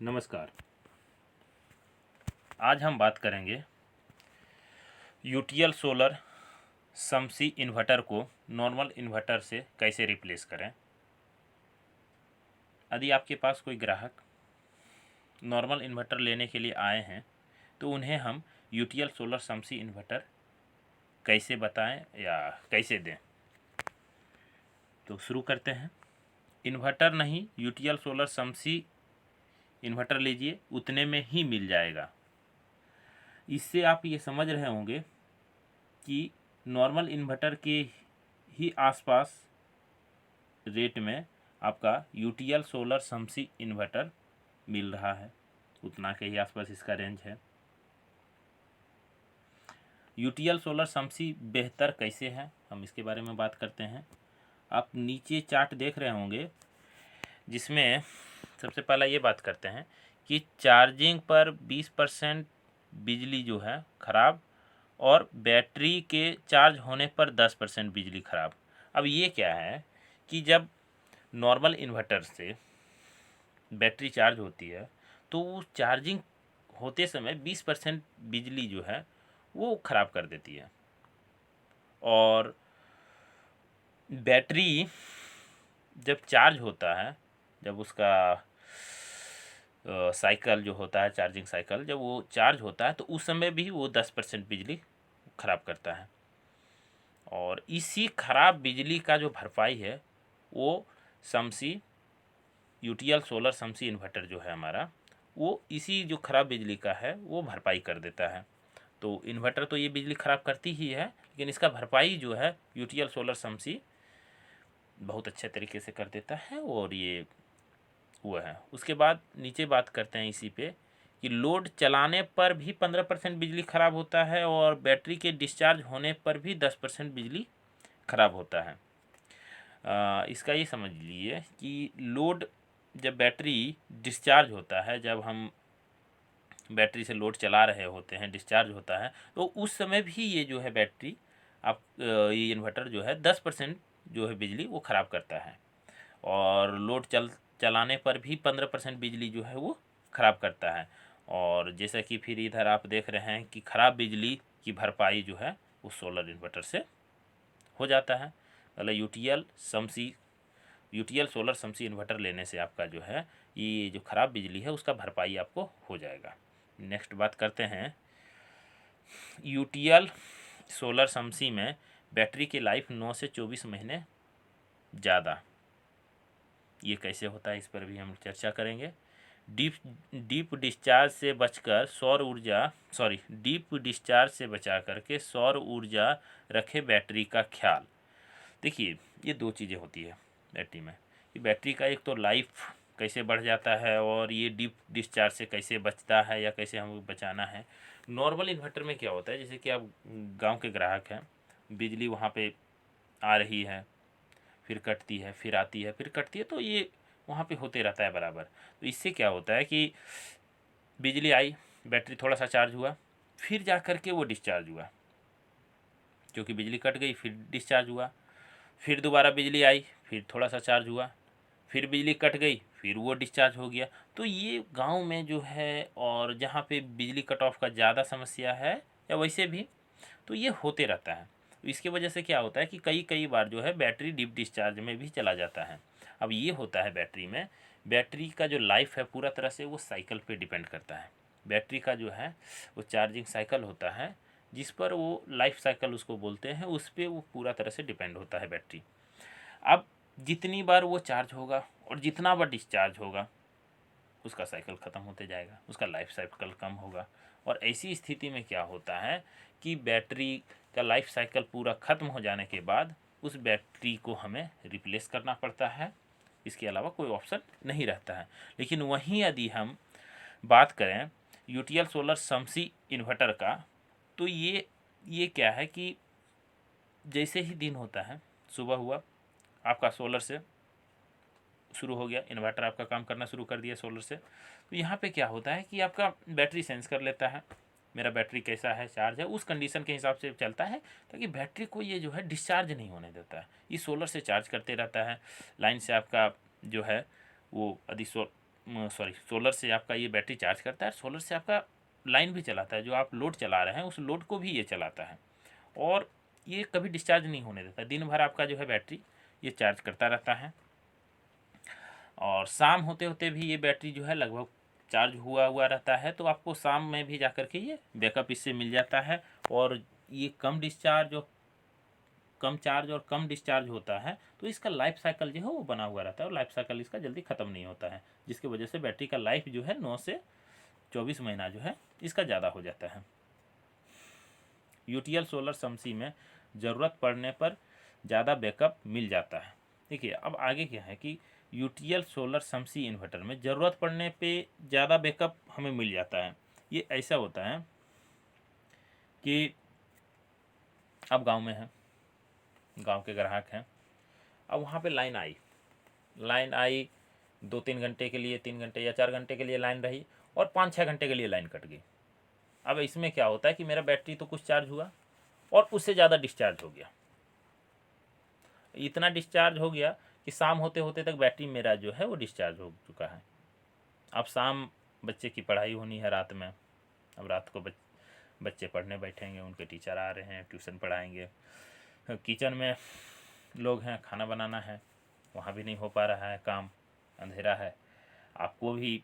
नमस्कार। आज हम बात करेंगे यूटीएल सोलर समसी इन्वर्टर को नॉर्मल इन्वर्टर से कैसे रिप्लेस करें। यदि आपके पास कोई ग्राहक नॉर्मल इन्वर्टर लेने के लिए आए हैं तो उन्हें हम यूटीएल सोलर समसी इन्वर्टर कैसे बताएं या कैसे दें। तो शुरू करते हैं। इन्वर्टर नहीं, यूटीएल सोलर समसी इन्वर्टर लीजिए, उतने में ही मिल जाएगा। इससे आप ये समझ रहे होंगे कि नॉर्मल इन्वर्टर के ही आसपास रेट में आपका यूटीएल सोलर समसी इन्वर्टर मिल रहा है, उतना के ही आसपास इसका रेंज है। यूटीएल सोलर समसी बेहतर कैसे है, हम इसके बारे में बात करते हैं। आप नीचे चार्ट देख रहे होंगे जिसमें सबसे पहला ये बात करते हैं कि चार्जिंग पर 20% बिजली जो है ख़राब और बैटरी के चार्ज होने पर 10% बिजली ख़राब। अब ये क्या है कि जब नॉर्मल इन्वर्टर से बैटरी चार्ज होती है तो वो चार्जिंग होते समय 20% बिजली जो है वो ख़राब कर देती है, और बैटरी जब चार्ज होता है, जब उसका साइकिल जो होता है, चार्जिंग साइकिल जब वो चार्ज होता है तो उस समय भी वो 10% बिजली ख़राब करता है। और इसी ख़राब बिजली का जो भरपाई है वो समसी यूटीएल सोलर समसी इन्वर्टर जो है हमारा, वो इसी जो ख़राब बिजली का है वो भरपाई कर देता है। तो इन्वर्टर तो ये बिजली ख़राब करती ही है, लेकिन इसका भरपाई जो है यूटीएल सोलर समसी बहुत अच्छे तरीके से कर देता है। और ये वो है। उसके बाद नीचे बात करते हैं इसी पे कि लोड चलाने पर भी 15% बिजली ख़राब होता है और बैटरी के डिस्चार्ज होने पर भी 10% बिजली ख़राब होता है। इसका ये समझ लीजिए कि लोड जब बैटरी डिस्चार्ज होता है, जब हम बैटरी से लोड चला रहे होते हैं, डिस्चार्ज होता है, तो उस समय भी ये जो है बैटरी ये इन्वर्टर जो है 10% जो है बिजली वो ख़राब करता है, और लोड चलाने पर भी 15% बिजली जो है वो ख़राब करता है। और जैसा कि फिर इधर आप देख रहे हैं कि ख़राब बिजली की भरपाई जो है वो सोलर इन्वर्टर से हो जाता है। मतलब यूटीएल सोलर समसी इन्वर्टर लेने से आपका जो है ये जो ख़राब बिजली है उसका भरपाई आपको हो जाएगा। नेक्स्ट बात करते हैं यूटीएल सोलर समसी में बैटरी की लाइफ 9 से 24 महीने ज़्यादा। ये कैसे होता है इस पर भी हम चर्चा करेंगे। डीप डिस्चार्ज से बचा करके सौर ऊर्जा रखे बैटरी का ख्याल। देखिए, ये दो चीज़ें होती है बैटरी में कि बैटरी का एक तो लाइफ कैसे बढ़ जाता है और ये डीप डिस्चार्ज से कैसे बचता है या कैसे हमें बचाना है। नॉर्मल इन्वर्टर में क्या होता है, जैसे कि आप गांव के ग्राहक हैं, बिजली वहाँ पे आ रही है, फिर कटती है, फिर आती है, फिर कटती है, तो ये वहाँ पे होते रहता है बराबर। तो इससे क्या होता है कि बिजली आई, बैटरी थोड़ा सा चार्ज हुआ, फिर जा कर के वो डिस्चार्ज हुआ, क्योंकि बिजली कट गई, फिर डिस्चार्ज हुआ, फिर दोबारा बिजली आई, फिर थोड़ा सा चार्ज हुआ, फिर बिजली कट गई, फिर वो डिस्चार्ज हो गया। तो ये गांव में जो है, और जहाँ पे बिजली कट ऑफ का ज़्यादा समस्या है या वैसे भी, तो ये होते रहता है। तो इसकी वजह से क्या होता है कि कई बार जो है बैटरी डीप डिस्चार्ज में भी चला जाता है। अब ये होता है बैटरी में, बैटरी का जो लाइफ है पूरा तरह से वो साइकिल पे डिपेंड करता है। बैटरी का जो है वो चार्जिंग साइकिल होता है, जिस पर वो लाइफ साइकिल उसको बोलते हैं, उस पर वो पूरा तरह से डिपेंड होता है बैटरी। अब जितनी बार वो चार्ज होगा और जितना बार डिस्चार्ज होगा उसका साइकिल ख़त्म होते जाएगा, उसका लाइफ साइकिल कम होगा। और ऐसी स्थिति में क्या होता है कि बैटरी का लाइफ साइकिल पूरा ख़त्म हो जाने के बाद उस बैटरी को हमें रिप्लेस करना पड़ता है, इसके अलावा कोई ऑप्शन नहीं रहता है। लेकिन वहीं यदि हम बात करें यूटीएल सोलर समसी इन्वर्टर का, तो ये क्या है कि जैसे ही दिन होता है, सुबह हुआ, आपका सोलर से शुरू हो गया, इन्वर्टर आपका काम करना शुरू कर दिया सोलर से, तो यहाँ पे क्या होता है कि आपका बैटरी सेंस कर लेता है मेरा बैटरी कैसा है, चार्ज है, उस कंडीशन के हिसाब से चलता है, ताकि बैटरी को ये जो है डिस्चार्ज नहीं होने देता है। ये सोलर से चार्ज करते रहता है, लाइन से आपका जो है वो यदि सोलर से आपका ये बैटरी चार्ज करता है, सोलर से आपका लाइन भी चलाता है, जो आप लोड चला रहे हैं उस लोड को भी ये चलाता है, और ये कभी डिस्चार्ज नहीं होने देता। दिन भर आपका जो है बैटरी ये चार्ज करता रहता है, और शाम होते होते भी ये बैटरी जो है लगभग चार्ज हुआ हुआ रहता है। तो आपको शाम में भी जाकर के ये बैकअप इससे मिल जाता है, और ये कम चार्ज और कम डिस्चार्ज होता है, तो इसका लाइफ साइकिल जो है वो बना हुआ रहता है, और लाइफ साइकिल इसका जल्दी ख़त्म नहीं होता है, जिसकी वजह से बैटरी का लाइफ जो है 9 से 24 महीना जो है इसका ज़्यादा हो जाता है। यूटीएल सोलर समसी में ज़रूरत पड़ने पर ज़्यादा बैकअप मिल जाता है। देखिए अब आगे क्या है कि यूटीएल सोलर समसी इन्वर्टर में ज़रूरत पड़ने पे ज़्यादा बैकअप हमें मिल जाता है। ये ऐसा होता है कि अब गांव में है, गांव के ग्राहक हैं, अब वहाँ पे लाइन आई 2-3 घंटे के लिए, 3 घंटे या 4 घंटे के लिए लाइन रही, और 5-6 घंटे के लिए लाइन कट गई। अब इसमें क्या होता है कि मेरा बैटरी तो कुछ चार्ज हुआ और उससे ज़्यादा डिस्चार्ज हो गया, इतना डिस्चार्ज हो गया कि शाम होते होते तक बैटरी मेरा जो है वो डिस्चार्ज हो चुका है। अब शाम बच्चे की पढ़ाई होनी है रात में, अब रात को बच्चे पढ़ने बैठेंगे, उनके टीचर आ रहे हैं, ट्यूशन पढ़ाएंगे, किचन में लोग हैं, खाना बनाना है, वहाँ भी नहीं हो पा रहा है काम, अंधेरा है। आपको भी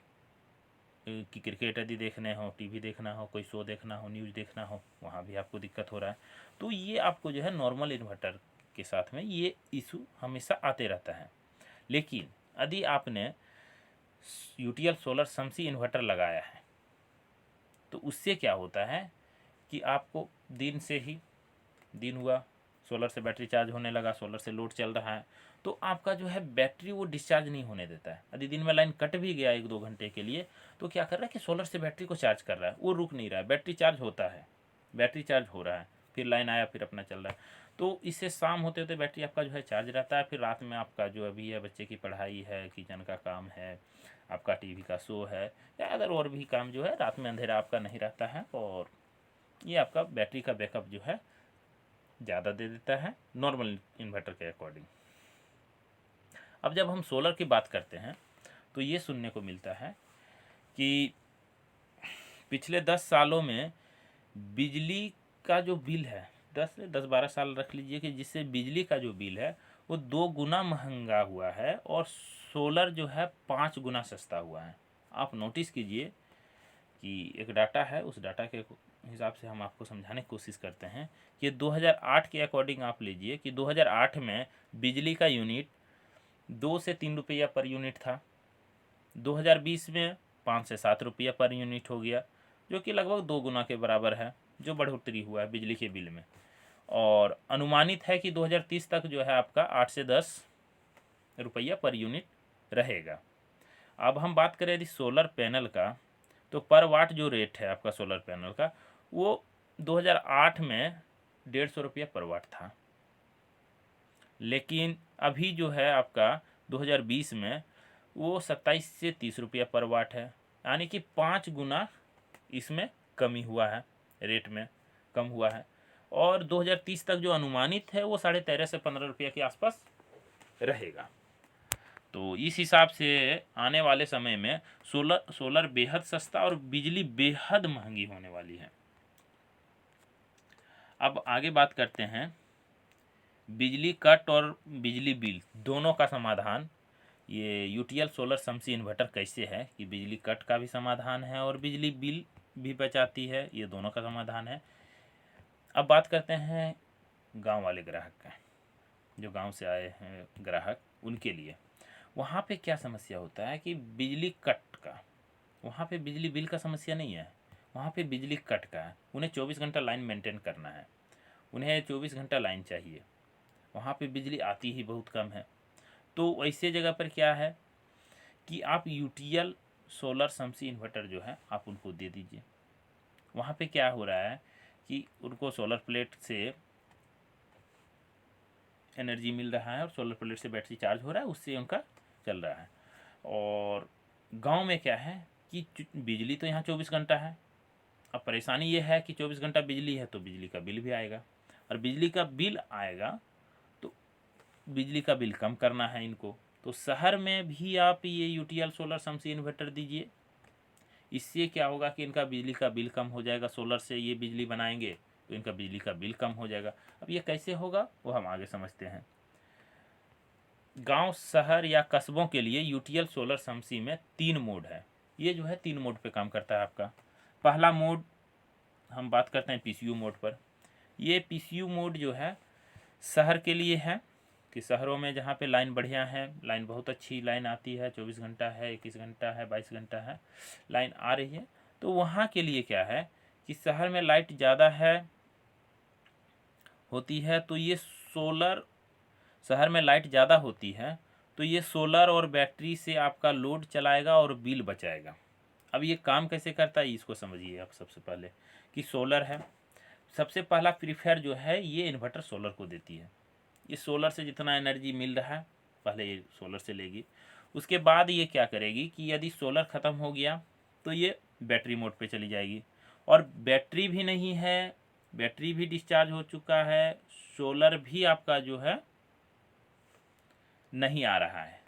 कि क्रिकेट यदि देखने हो, टीवी देखना हो, कोई शो देखना हो, न्यूज़ देखना हो, वहाँ भी आपको दिक्कत हो रहा है। तो ये आपको जो है नॉर्मल इन्वर्टर के साथ में ये इशू हमेशा आते रहता है। लेकिन यदि आपने यूटीएल सोलर समसी इन्वर्टर लगाया है तो उससे क्या होता है कि आपको दिन हुआ, सोलर से बैटरी चार्ज होने लगा, सोलर से लोड चल रहा है, तो आपका जो है बैटरी वो डिस्चार्ज नहीं होने देता है। यदि दिन में लाइन कट भी गया 1-2 घंटे के लिए, तो क्या कर रहा है कि सोलर से बैटरी को चार्ज कर रहा है, वो रुक नहीं रहा है, बैटरी चार्ज होता है, बैटरी चार्ज हो रहा है, फिर लाइन आया, फिर अपना चल रहा है। तो इससे शाम होते होते बैटरी आपका जो है चार्ज रहता है। फिर रात में आपका जो अभी है, बच्चे की पढ़ाई है, किचन का काम है, आपका टीवी का शो है, या अगर और भी काम जो है, रात में अंधेरा आपका नहीं रहता है, और ये आपका बैटरी का बैकअप जो है ज़्यादा दे देता है नॉर्मल इन्वर्टर के अकॉर्डिंग। अब जब हम सोलर की बात करते हैं तो ये सुनने को मिलता है कि पिछले 10 सालों में बिजली का जो बिल है, 10-12 साल रख लीजिए, कि जिससे बिजली का जो बिल है वो 2 गुना महंगा हुआ है, और सोलर जो है 5 गुना सस्ता हुआ है। आप नोटिस कीजिए कि एक डाटा है, उस डाटा के हिसाब से हम आपको समझाने की कोशिश करते हैं कि 2008 के अकॉर्डिंग आप लीजिए कि 2008 में बिजली का यूनिट 2 से 3 रुपया पर यूनिट था, 2020 में 5 से 7 रुपया पर यूनिट हो गया, जो कि लगभग 2 गुना के बराबर है, जो बढ़ोतरी हुआ है बिजली के बिल में। और अनुमानित है कि 2030 तक जो है आपका 8 से 10 रुपया पर यूनिट रहेगा। अब हम बात करें यदि सोलर पैनल का, तो पर वाट जो रेट है आपका सोलर पैनल का, वो 2008 में 150 रुपया पर वाट था, लेकिन अभी जो है आपका 2020 में वो 27 से 30 रुपया पर वाट है, यानी कि 5 गुना इसमें कमी हुआ है, रेट में कम हुआ है। और 2030 तक जो अनुमानित है वो 13.5 से 15 रुपया के आसपास रहेगा। तो इस हिसाब से आने वाले समय में सोलर बेहद सस्ता और बिजली बेहद महंगी होने वाली है। अब आगे बात करते हैं बिजली कट और बिजली बिल दोनों का समाधान। ये यूटीएल सोलर समसी इन्वर्टर कैसे है कि बिजली कट का भी समाधान है और बिजली बिल भी बचाती है, ये दोनों का समाधान है। अब बात करते हैं गांव वाले ग्राहक का, जो गांव से आए हैं ग्राहक, उनके लिए वहाँ पे क्या समस्या होता है कि बिजली कट का, वहाँ पे बिजली बिल का समस्या नहीं है, वहाँ पे बिजली कट का है। उन्हें 24 घंटा लाइन मेंटेन करना है, उन्हें 24 घंटा लाइन चाहिए, वहाँ पे बिजली आती ही बहुत कम है। तो ऐसे जगह पर क्या है कि आप यूटीएल सोलर समसी इन्वर्टर जो है आप उनको दे दीजिए। वहाँ पे क्या हो रहा है कि उनको सोलर प्लेट से एनर्जी मिल रहा है और सोलर प्लेट से बैटरी चार्ज हो रहा है, उससे उनका चल रहा है। और गांव में क्या है कि बिजली तो यहाँ 24 घंटा है। अब परेशानी ये है कि 24 घंटा बिजली है तो बिजली का बिल भी आएगा, और बिजली का बिल आएगा तो बिजली का बिल कम करना है इनको, तो शहर में भी आप ये यूटीएल सोलर समसी इन्वर्टर दीजिए। इससे क्या होगा कि इनका बिजली का बिल कम हो जाएगा। सोलर से ये बिजली बनाएंगे तो इनका बिजली का बिल कम हो जाएगा। अब ये कैसे होगा वो हम आगे समझते हैं। गांव, शहर या कस्बों के लिए यूटीएल सोलर समसी में 3 मोड है। ये जो है 3 मोड पे काम करता है आपका। पहला मोड हम बात करते हैं पीसीयू मोड पर। ये पीसीयू मोड जो है शहर के लिए है कि शहरों में जहाँ पे लाइन बढ़िया है, लाइन बहुत अच्छी लाइन आती है, 24 घंटा है, 21 घंटा है, 22 घंटा है, लाइन आ रही है, तो वहाँ के लिए क्या है कि शहर में लाइट ज़्यादा है होती है तो ये सोलर, शहर में लाइट ज़्यादा होती है तो ये सोलर और बैटरी से आपका लोड चलाएगा और बिल बचाएगा। अब ये काम कैसे करता है इसको समझिए आप। सबसे पहले कि सोलर है, सबसे पहला प्रीफेयर जो है ये इन्वर्टर सोलर को देती है। ये सोलर से जितना एनर्जी मिल रहा है पहले ये सोलर से लेगी। उसके बाद ये क्या करेगी कि यदि सोलर ख़त्म हो गया तो ये बैटरी मोड पे चली जाएगी, और बैटरी भी नहीं है, बैटरी भी डिस्चार्ज हो चुका है, सोलर भी आपका जो है नहीं आ रहा है,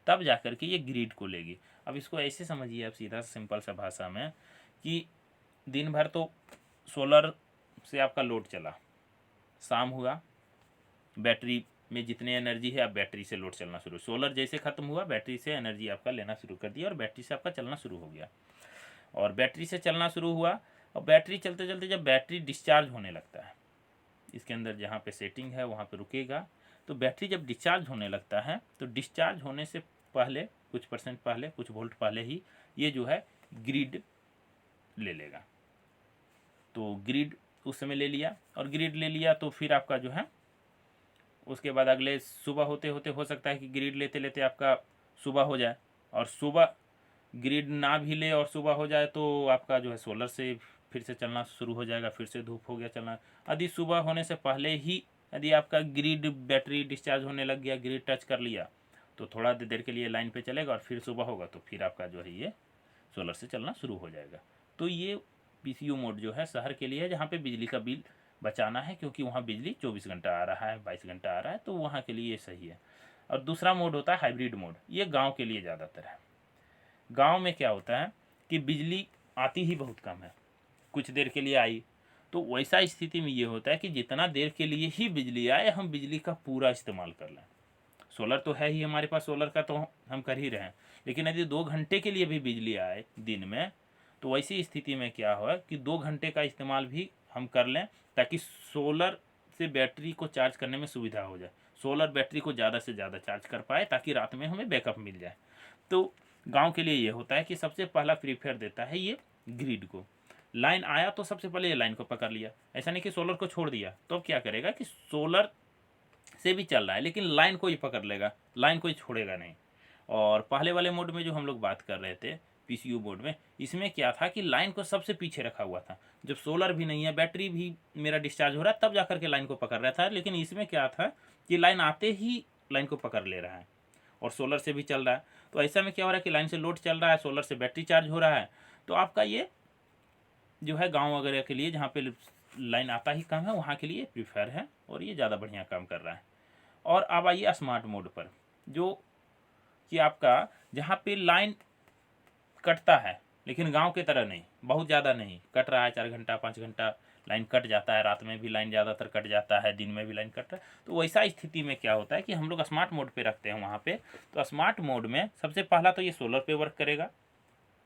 तब जाकर के ये ग्रिड को लेगी। अब इसको ऐसे समझिए आप सीधा सिंपल सा भाषा में कि दिन भर तो सोलर से आपका लोड चला, शाम हुआ बैटरी में जितनी एनर्जी है अब बैटरी से लोड चलना शुरू, सोलर जैसे ख़त्म हुआ बैटरी से एनर्जी आपका लेना शुरू कर दिया और बैटरी से आपका चलना शुरू हो गया। और बैटरी से चलना शुरू हुआ और बैटरी चलते चलते जब बैटरी डिस्चार्ज होने लगता है, इसके अंदर जहाँ पे सेटिंग है वहाँ पे रुकेगा, तो बैटरी जब डिस्चार्ज होने लगता है तो डिस्चार्ज होने से पहले कुछ परसेंट पहले, कुछ वोल्ट पहले ही ये जो है ग्रिड ले लेगा। तो ग्रिड उस समय ले लिया, और ग्रिड ले लिया तो फिर आपका जो है उसके बाद अगले सुबह होते होते हो सकता है कि ग्रिड लेते लेते आपका सुबह हो जाए, और सुबह ग्रिड ना भी ले और सुबह हो जाए तो आपका जो है सोलर से फिर से चलना शुरू हो जाएगा, फिर से धूप हो गया चलना। यदि सुबह होने से पहले ही यदि आपका ग्रिड बैटरी डिस्चार्ज होने लग गया, ग्रिड टच कर लिया, तो थोड़ा देर के लिए लाइन पे चलेगा और फिर सुबह होगा तो फिर आपका जो है ये सोलर से चलना शुरू हो जाएगा। तो ये पीसीयू मोड जो है शहर के लिए है जहाँ पे बिजली का बिल बचाना है, क्योंकि वहाँ बिजली 24 घंटा आ रहा है, 22 घंटा आ रहा है, तो वहाँ के लिए ये सही है। और दूसरा मोड होता है हाइब्रिड मोड, ये गाँव के लिए ज़्यादातर है। गांव में क्या होता है कि बिजली आती ही बहुत कम है, कुछ देर के लिए आई, तो वैसा स्थिति में ये होता है कि जितना देर के लिए ही बिजली आए हम बिजली का पूरा इस्तेमाल कर लें। सोलर तो है ही हमारे पास, सोलर का तो हम कर ही रहे हैं, लेकिन यदि 2 घंटे के लिए भी बिजली आए दिन में, तो वैसी स्थिति में क्या हो कि 2 घंटे का इस्तेमाल भी हम कर लें, ताकि सोलर से बैटरी को चार्ज करने में सुविधा हो जाए, सोलर बैटरी को ज़्यादा से ज़्यादा चार्ज कर पाए ताकि रात में हमें बैकअप मिल जाए। तो गांव के लिए ये होता है कि सबसे पहला प्रीफेयर देता है ये ग्रिड को। लाइन आया तो सबसे पहले ये लाइन को पकड़ लिया, ऐसा नहीं कि सोलर को छोड़ दिया, तो अब क्या करेगा कि सोलर से भी चल रहा है लेकिन लाइन को ही पकड़ लेगा, लाइन को ही छोड़ेगा नहीं। और पहले वाले मोड में जो हम लोग बात कर रहे थे पीसीयू मोड में, इसमें क्या था कि लाइन को सबसे पीछे रखा हुआ था, जब सोलर भी नहीं है, बैटरी भी मेरा डिस्चार्ज हो रहा है, तब जाकर के लाइन को पकड़ रहा था। लेकिन इसमें क्या था कि लाइन आते ही लाइन को पकड़ ले रहा है और सोलर से भी चल रहा है। तो ऐसा में क्या हो रहा है कि लाइन से लोड चल रहा है, सोलर से बैटरी चार्ज हो रहा है, तो आपका ये जो है गांव वगैरह के लिए जहाँ पे लाइन आता ही कम है वहाँ के लिए प्रीफर है और ये ज़्यादा बढ़िया काम कर रहा है। और अब आइए स्मार्ट मोड पर, जो कि आपका जहाँ पे लाइन कटता है लेकिन गांव के तरह नहीं, बहुत ज़्यादा नहीं कट रहा है, 4 घंटा 5 घंटा लाइन कट जाता है, रात में भी लाइन ज़्यादातर कट जाता है, दिन में भी लाइन कट रहा है। तो वैसा स्थिति में क्या होता है कि हम लोग स्मार्ट मोड पे रखते हैं वहाँ पे। तो स्मार्ट मोड में सबसे पहला तो ये सोलर पे वर्क करेगा,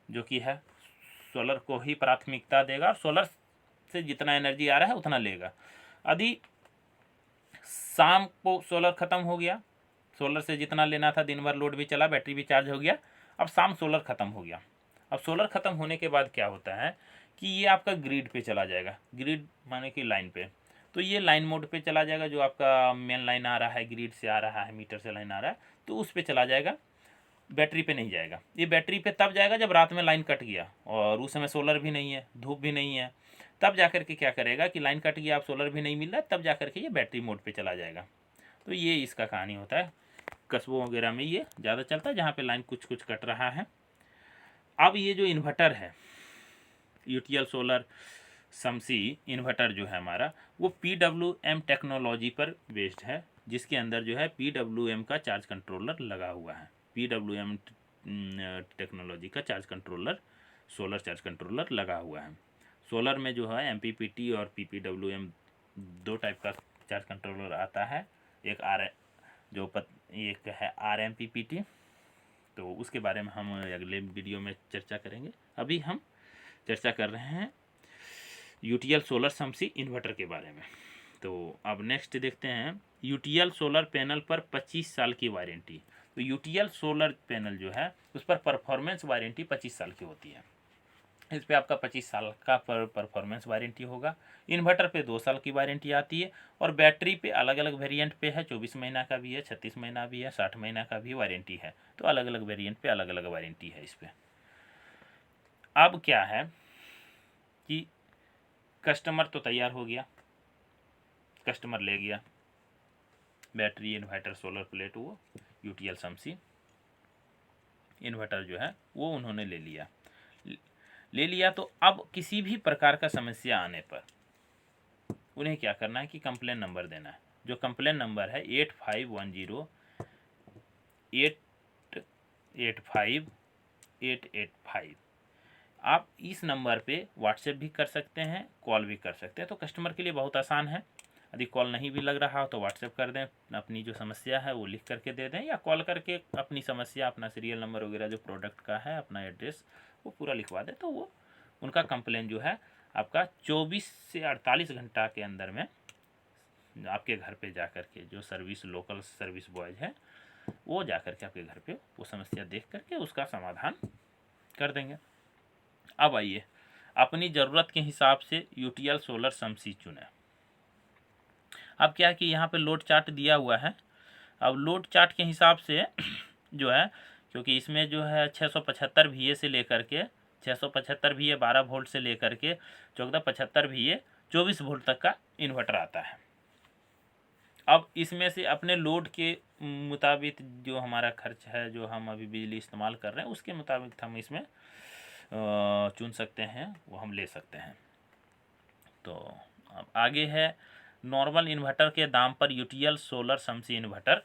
जो कि है सोलर को ही प्राथमिकता देगा, सोलर से जितना एनर्जी आ रहा है उतना लेगा। यदि शाम को सोलर ख़त्म हो गया, सोलर से जितना लेना था, दिन भर लोड भी चला, बैटरी भी चार्ज हो गया, अब शाम सोलर ख़त्म हो गया। अब सोलर ख़त्म होने के बाद क्या होता है कि ये आपका ग्रिड पे चला जाएगा, ग्रिड माने कि लाइन पे, तो ये लाइन मोड पे चला जाएगा। जो आपका मेन लाइन आ रहा है, ग्रिड से आ रहा है, मीटर से लाइन आ रहा है, तो उस पे चला जाएगा, बैटरी पे नहीं जाएगा। ये बैटरी पे तब जाएगा जब रात में लाइन कट गया और उस समय सोलर भी नहीं है, धूप भी नहीं है, तब जाकर के क्या करेगा कि लाइन कट गया, अब सोलर भी नहीं मिल रहा, तब जाकर के ये बैटरी मोड पे चला जाएगा। तो ये इसका कहानी होता है। कस्बों वगैरह में ये ज़्यादा चलता है जहाँ पे लाइन कुछ कुछ कट रहा है। अब ये जो इन्वर्टर है, यूटीएल सोलर समसी इन्वर्टर जो है हमारा, वो PWM टेक्नोलॉजी पर बेस्ड है, जिसके अंदर जो है PWM का चार्ज कंट्रोलर लगा हुआ है। PWM टेक्नोलॉजी का charge controller, solar charge controller लगा हुआ है। सोलर में जो है MPPT और PPWM दो टाइप का चार्ज कंट्रोलर आता है। एक एक है RMPPT, तो उसके बारे में हम अगले वीडियो में चर्चा करेंगे। अभी हम चर्चा कर रहे हैं UTL सोलर समसी इन्वर्टर के बारे में। तो अब नेक्स्ट देखते हैं UTL सोलर पैनल पर 25 साल की वारंटी। तो UTL सोलर पैनल जो है उस पर परफॉर्मेंस वारंटी 25 साल की होती है। इस पे आपका 25 साल का परफॉर्मेंस वारंटी होगा। इन्वर्टर पे 2 साल की वारंटी आती है और बैटरी पे अलग अलग वेरिएंट पे है, 24 महीना का भी है, 36 महीना भी है, 60 महीना का भी वारंटी है। तो अलग अलग वेरिएंट पे अलग अलग वारंटी है इस पे। अब क्या है कि कस्टमर तो तैयार हो गया, कस्टमर ले गया बैटरी, इन्वर्टर, सोलर प्लेट, वो UTL समसी इन्वर्टर जो है वो उन्होंने ले लिया। तो अब किसी भी प्रकार का समस्या आने पर उन्हें क्या करना है कि कंप्लेन नंबर देना है। जो कंप्लेन नंबर है 8510885885। आप इस नंबर पे व्हाट्सएप भी कर सकते हैं, कॉल भी कर सकते हैं। तो कस्टमर के लिए बहुत आसान है। यदि कॉल नहीं भी लग रहा हो तो व्हाट्सएप कर दें, अपनी जो समस्या है वो लिख करके दे दें, या कॉल करके अपनी समस्या, अपना सीरियल नंबर वगैरह जो प्रोडक्ट का है, अपना एड्रेस वो पूरा लिखवा दें। तो वो उनका कंप्लेन जो है आपका 24 से 48 घंटा के अंदर में आपके घर पे जा कर के, जो लोकल सर्विस बॉयज है वो जा कर के आपके घर पे वो समस्या देख करके उसका समाधान कर देंगे। अब आइए अपनी ज़रूरत के हिसाब से UTL सोलर समसी चुनें। अब क्या है कि यहाँ पे लोड चार्ट दिया हुआ है। अब लोड चार्ट के हिसाब से जो है, क्योंकि इसमें जो है 675 VA से लेकर के 675 VA 12 वोल्ट से लेकर के 1475 VA 24 वोल्ट तक का इन्वर्टर आता है। अब इसमें से अपने लोड के मुताबिक जो हमारा खर्च है, जो हम अभी बिजली इस्तेमाल कर रहे हैं, उसके मुताबिक हम इसमें चुन सकते हैं, वो हम ले सकते हैं। तो अब आगे है नॉर्मल इन्वर्टर के दाम पर UTL सोलर समसी इन्वर्टर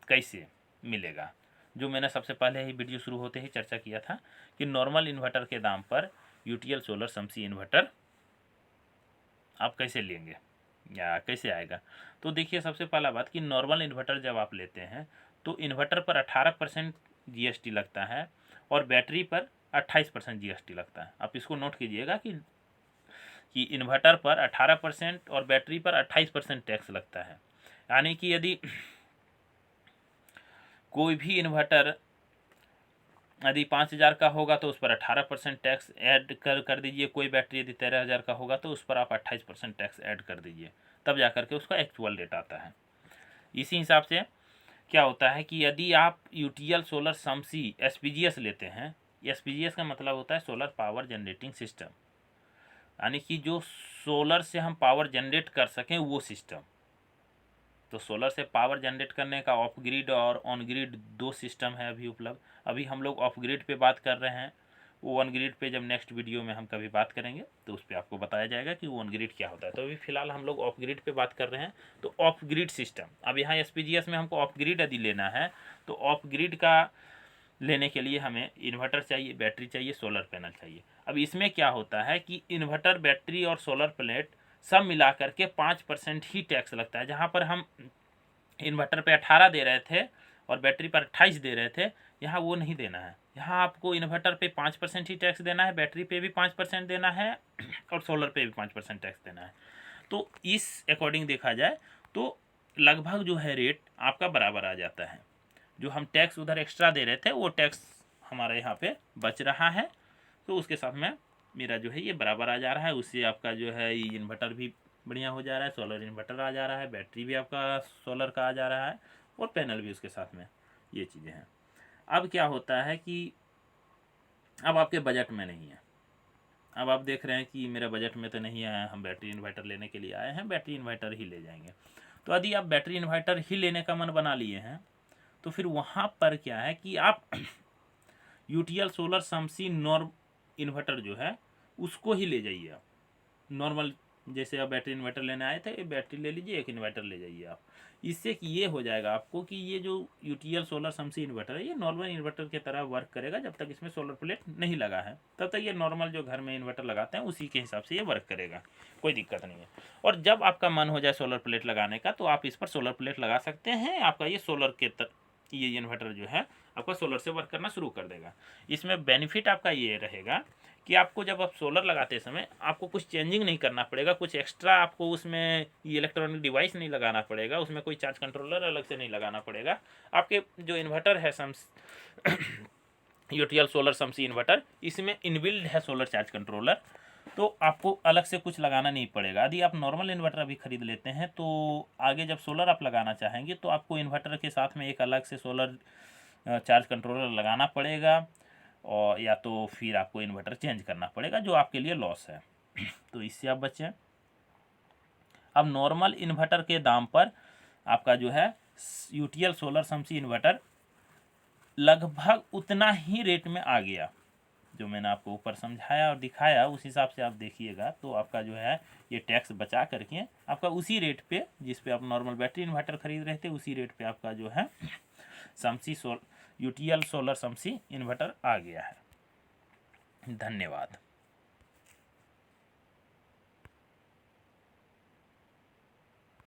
कैसे मिलेगा। जो मैंने सबसे पहले ही वीडियो शुरू होते ही चर्चा किया था कि नॉर्मल इन्वर्टर के दाम पर UTL सोलर समसी इन्वर्टर आप कैसे लेंगे या कैसे आएगा। तो देखिए, सबसे पहला बात कि नॉर्मल इन्वर्टर जब आप लेते हैं तो इन्वर्टर पर 18% GST लगता है और बैटरी पर 28% GST लगता है। आप इसको नोट कीजिएगा कि इन्वर्टर पर 18% और बैटरी पर 28% टैक्स लगता है। यानी कि यदि कोई भी इन्वर्टर यदि 5000 का होगा तो उस पर 18% टैक्स ऐड कर दीजिए। कोई बैटरी यदि 13000 का होगा तो उस पर आप 28% टैक्स ऐड कर दीजिए, तब जा करके उसका एक्चुअल रेट आता है। इसी हिसाब से क्या होता है कि यदि आप UTL सोलर समसी SPGS लेते हैं, SPGS का मतलब होता है सोलर पावर जनरेटिंग सिस्टम, यानी कि जो सोलर से हम पावर जनरेट कर सकें वो सिस्टम। तो सोलर से पावर जनरेट करने का ऑफ ग्रिड और ऑन ग्रिड 2 सिस्टम है अभी उपलब्ध। अभी हम लोग ऑफ ग्रिड पे बात कर रहे हैं, वो ऑन ग्रिड पे जब नेक्स्ट वीडियो में हम कभी बात करेंगे तो उस पर आपको बताया जाएगा कि वो ऑन ग्रिड क्या होता है। तो अभी फिलहाल हम लोग ऑफ ग्रिड पे बात कर रहे हैं। तो ऑफ ग्रिड सिस्टम, अब यहाँ SPGS में हमको ऑफ ग्रिड यदि लेना है तो ऑफ ग्रिड का लेने के लिए हमें इन्वर्टर चाहिए, बैटरी चाहिए, सोलर पैनल चाहिए। अब इसमें क्या होता है कि इन्वर्टर, बैटरी और सोलर प्लेट सब मिला करके 5% ही टैक्स लगता है। जहाँ पर हम इन्वर्टर पे 18 दे रहे थे और बैटरी पर 28 दे रहे थे, यहाँ वो नहीं देना है। यहाँ आपको इन्वर्टर पे 5% ही टैक्स देना है, बैटरी पे भी 5% देना है और सोलर पे भी 5% टैक्स देना है। तो इस अकॉर्डिंग देखा जाए तो लगभग जो है रेट आपका बराबर आ जाता है। जो हम टैक्स उधर एक्स्ट्रा दे रहे थे वो टैक्स हमारे यहाँ पे बच रहा है, तो उसके साथ में मेरा जो है ये बराबर आ जा रहा है। उससे आपका जो है ये इन्वर्टर भी बढ़िया हो जा रहा है, सोलर इन्वर्टर आ जा रहा है, बैटरी भी आपका सोलर का आ जा रहा है और पैनल भी उसके साथ में, ये चीज़ें हैं। अब क्या होता है कि अब आपके बजट में नहीं है। अब आप देख रहे हैं कि मेरा बजट में तो नहीं आया, हम बैटरी इन्वर्टर लेने के लिए आए हैं, बैटरी इन्वर्टर ही ले जाएंगे। तो यदि आप बैटरी इन्वर्टर ही लेने का मन बना लिए हैं तो फिर वहाँ पर क्या है कि आप UTL सोलर समसी नॉर्म इन्वर्टर जो है उसको ही ले जाइए। आप नॉर्मल जैसे आप बैटरी इन्वर्टर लेने आए थे, बैटरी ले लीजिए, एक इन्वर्टर ले जाइए आप। इससे कि ये हो जाएगा आपको कि ये जो यूटीएल सोलर समसी इन्वर्टर है ये नॉर्मल इन्वर्टर की तरह वर्क करेगा। जब तक इसमें सोलर प्लेट नहीं लगा है तब तक ये नॉर्मल जो घर में इन्वर्टर लगाते हैं उसी के हिसाब से ये वर्क करेगा, कोई दिक्कत नहीं है। और जब आपका मन हो जाए सोलर प्लेट लगाने का तो आप इस पर सोलर प्लेट लगा सकते हैं। आपका ये सोलर के ये इन्वर्टर जो है आपका सोलर से वर्क करना शुरू कर देगा। इसमें बेनिफिट आपका ये रहेगा कि आपको जब आप सोलर लगाते समय आपको कुछ चेंजिंग नहीं करना पड़ेगा, कुछ एक्स्ट्रा आपको उसमें इलेक्ट्रॉनिक डिवाइस नहीं लगाना पड़ेगा, उसमें कोई चार्ज कंट्रोलर अलग से नहीं लगाना पड़ेगा। आपके जो इन्वर्टर है यूटीएल सोलर समसी इन्वर्टर, इसमें इनबिल्ड है सोलर चार्ज कंट्रोलर, तो आपको अलग से कुछ लगाना नहीं पड़ेगा। यदि आप नॉर्मल इन्वर्टर अभी खरीद लेते हैं तो आगे जब सोलर आप लगाना चाहेंगे तो आपको इन्वर्टर के साथ में एक अलग से सोलर चार्ज कंट्रोलर लगाना पड़ेगा, और या तो फिर आपको इन्वर्टर चेंज करना पड़ेगा, जो आपके लिए लॉस है। तो इससे आप बचें। अब नॉर्मल इन्वर्टर के दाम पर आपका जो है यूटीएल सोलर समसी इन्वर्टर लगभग उतना ही रेट में आ गया। जो मैंने आपको ऊपर समझाया और दिखाया उस हिसाब से आप देखिएगा तो आपका जो है ये टैक्स बचा करके आपका उसी रेट पे जिस पे आप नॉर्मल बैटरी इन्वर्टर खरीद रहे थे उसी रेट पे आपका जो है समसी यूटीएल सोलर समसी इन्वर्टर आ गया है। धन्यवाद।